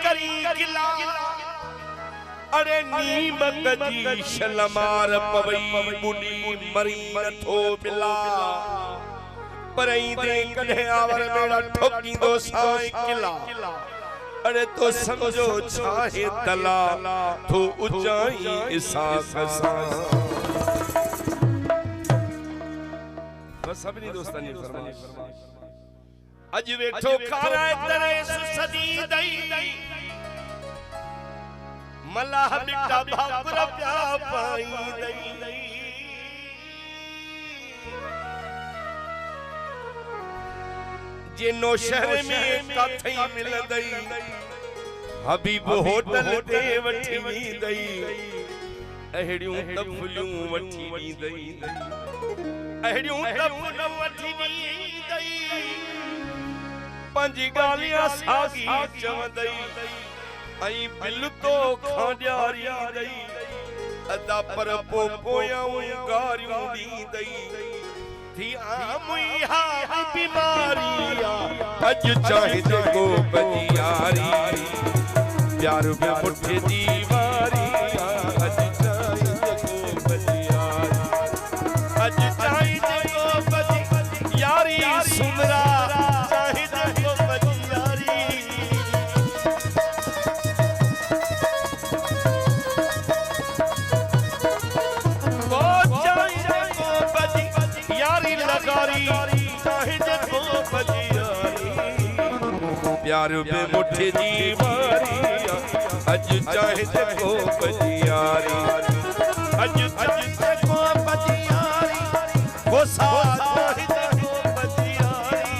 खड़ी करी गिला अरे नीम गजी शलमार पवई बुनी मरी नथो बिला परई दे कन्हे आवर मेरा ठोकी दो साई किला अरे तो समझो छाहे तला तो ऊंचाई इसा कसा बस सबनी दोस्तानी फरमाइश अज वेठो खारा तेरे सुसदी दई मलाह बिटा भाकुर प्या पाई दई जिनो शहर में कथई मिल दई हबीब होटल ते वठी दई अहड़ियूं तफलियूं वठी दई अहड़ियूं तफलियूं वठी दई पंज गालियां सागी चवंदई आई बिल तो खांडियारी दई अदा पर पोयां गारियूं दी दई थी आमुई हा बीमारिया अज चाहे को बदियारी प्यार में मुठे दीवारी अज चाहे को बदियारी अज चाहे को बदियारी सुमरा चाहे को बदियारी वो चाहे को बदियारी लगारी चाहे को बदियारी प्यार में मुठे दीवारी अज चाहे को बदियारी अज चाहे को बदियारी वो साथ चाहे को बदियारी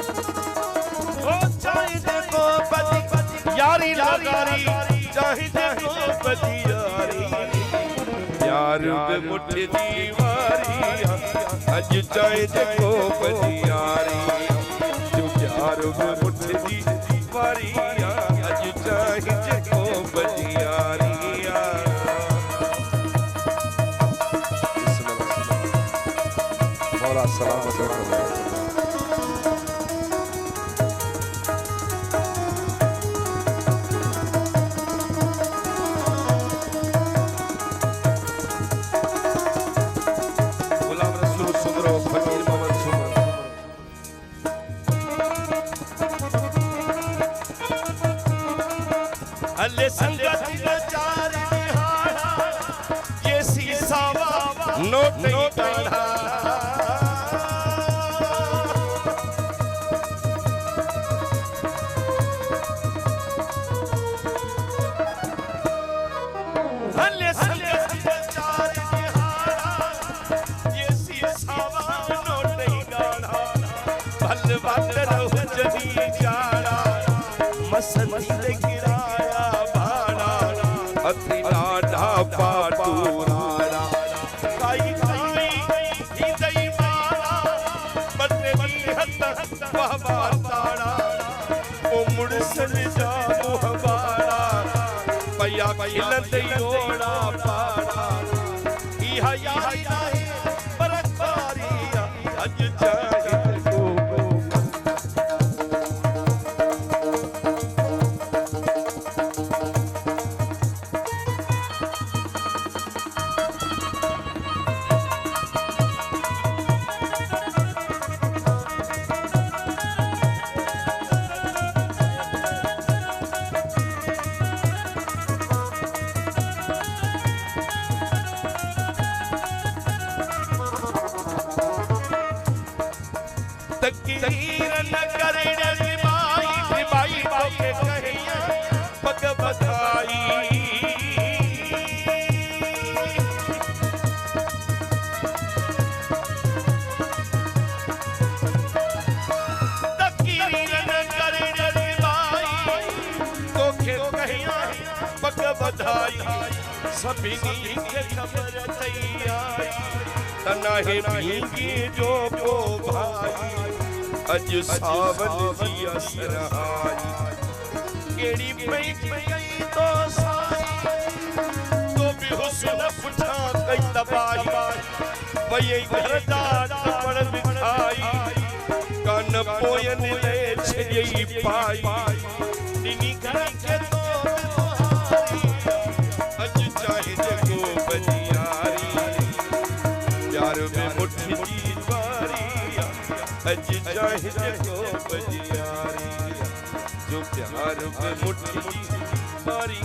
वो चाहे को बदियारी लगारी चाहे को बदियारी प्यार में मुठे दीवारी अज चाहे को बदियारी जो प्यार में मुठे दीवारी अज चाहे को बदियारी मौला सलाम अल्ले संगत चार निहारा ये सीसावा नोट काढ़ा अल्ले संगत चार निहारा ये सीसावा नोट काढ़ा भल बात रहो जदी जाड़ा मसंदी दे गिराया भाड़ा अति लाडा पाटूराड़ा काई काई दई मारा बन्ने दी हत बाबा ताड़ा ओ मुड़ सन जा मुहबारा पया खिलन दई ओड़ा पाड़ा इहा याही बरकारी अज चाहे तकदीर न करे निभाई बाके कहिया पग बधाई तकदीर न करे निभाई तोखे कहिया पग बधाई सभी के खबर तैयारी तनाहे भीगी जो को भाई अज सावन जी असराई केड़ी पई गई तो साई तो भी हुस्न फुटा कई तबाही वही घर जा पड़ पाई निनी करके तो तुम्हारी अज चाहे जगो बजियारी प्यार में मुट्ठी जी बारी अज चाहे जगो बजियारी जो प्यार में मुट्ठी जी बारी